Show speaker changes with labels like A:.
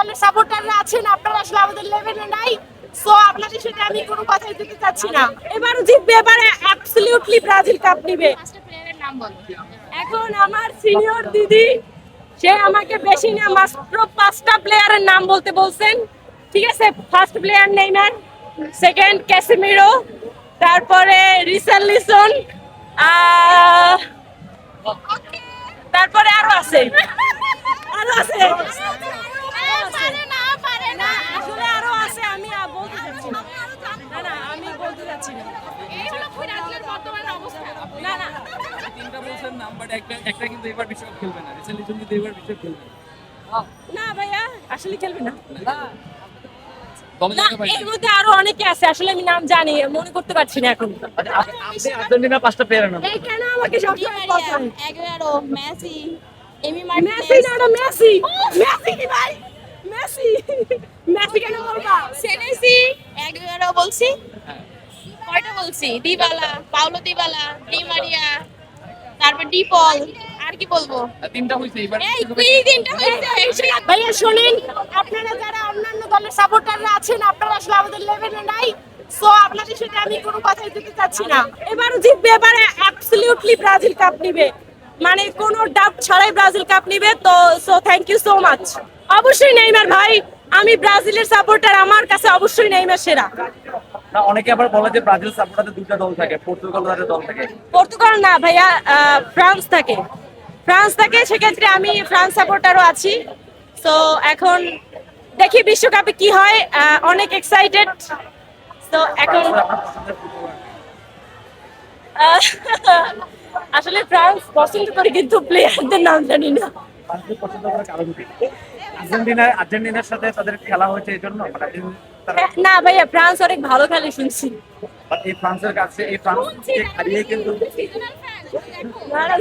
A: দলের সাপোর্টাররা আছেন, আপনারা আসলে আমাদের লেভেলে নাই। সো আপনাদের সাথে আমি কোনো কথাই দিতে চাচ্ছি না। এবারও জিতবে, এবারে অ্যাবসলিউটলি ব্রাজিল কাপ নিবে।
B: পাঁচটা প্লেয়ারের নাম বলো।
A: এখন আমার সিনিয়র দিদি, সে আমাকে বেশি না মাত্র 5টা প্লেয়ারের নাম বলতে বলছেন। ঠিক আছে, first player Neymar, second Casemiro, তারপরে রিসার্লিসন, তারপরে আরো আছে, আরো আছে,
B: পারে না।
A: আসলে আরো আছে, আমি বলতে চাচ্ছি না। না না, আমি বলতে চাচ্ছি না।
B: এই হলো ব্রাজিলের বর্তমান অবস্থা।
A: না না,
C: তিনটা বলছেন নাম, বাট একটা কিন্তু এবার বিশ্বকাপ খেলবে না। রিসেন্টলি কিন্তু এবার বিশ্বকাপ খেলবে
A: না ভাইয়া, আসলে খেলবে না।
C: দলে
A: না,
C: যেতে পারবে
A: এর মধ্যে আরো অনেকে আছে, আসলে আমি নাম জানি, মনে করতে পারছি না এখন।
C: আপনি আর্জেন্টিনা 5টা প্লেয়ারের নাম
A: এই কেন আমাকে
B: ডি
A: সবসময়
B: মারিয়া,
A: বলছেন?
B: এগুয়েরো, মেসি, এমি
A: মেসি
B: মার্টিনেজ,
A: না, ওটা মেসি। মেসি কি ভাই? মেসি। মেসি কেন বলবা?
B: সেনেসি, এগুয়েরো বলছি। কয়টা বলছি? Dybala, Paulo Dybala, Di Maria, তারপর ডি পল, আর কি বলবো?
C: তিনটা হইছে এবার
B: এই এই তিনটা হয়েছে।
A: ভাইয়া শোনেন, আপনারা যারা অন্যান্য দলের সাপোর্টাররা আছেন, আপনারা আসলে আমাদের লেভেলে নাই। সো আপনাদের সাথে আমি কোনো কথাই দিতে চাচ্ছি না। এবারও জিতবে, এবারে অ্যাবসলিউটলি ব্রাজিল কাপ নিবে, মানে কোনো ডাউট ছাড়াই ব্রাজিল কাপ নিবে। তো so thank you so much. অবশ্যই নেইমার ভাই, আমি ব্রাজিলের সাপোর্টার, আমার কাছে অবশ্যই নেইমার সেরা।
C: না, অনেকে আবার বলে যে ব্রাজিল সাপোর্টারদের দুইটা দল থাকে, পর্তুগাল তাদের দল থাকে।
A: পর্তুগাল না ভাইয়া, ফ্রান্স থাকে, ফ্রান্স থাকে, সেক্ষেত্রে আমি ফ্রান্স সাপোর্টারও আছি। তো এখন দেখি বিশ্বকাপে কি হয়, অনেক এক্সাইটেড। তো এখন আহ, আসলে ফ্রান্স পছন্দ করি, কিন্তু প্লেয়ারদের নাম জানি না।
C: ফ্রান্সকে পছন্দ করার কারণ কি? আর্জেন্টিনার সাথে তাদের খেলা হয়েছে এই জন্য, মানে
A: না ভাইয়া, ফ্রান্স অনেক ভালো খেলে শুনছি।
C: এই ফ্রান্সের কাছে এই ফ্রান্সকে হারিয়ে কিন্তু
A: না, না,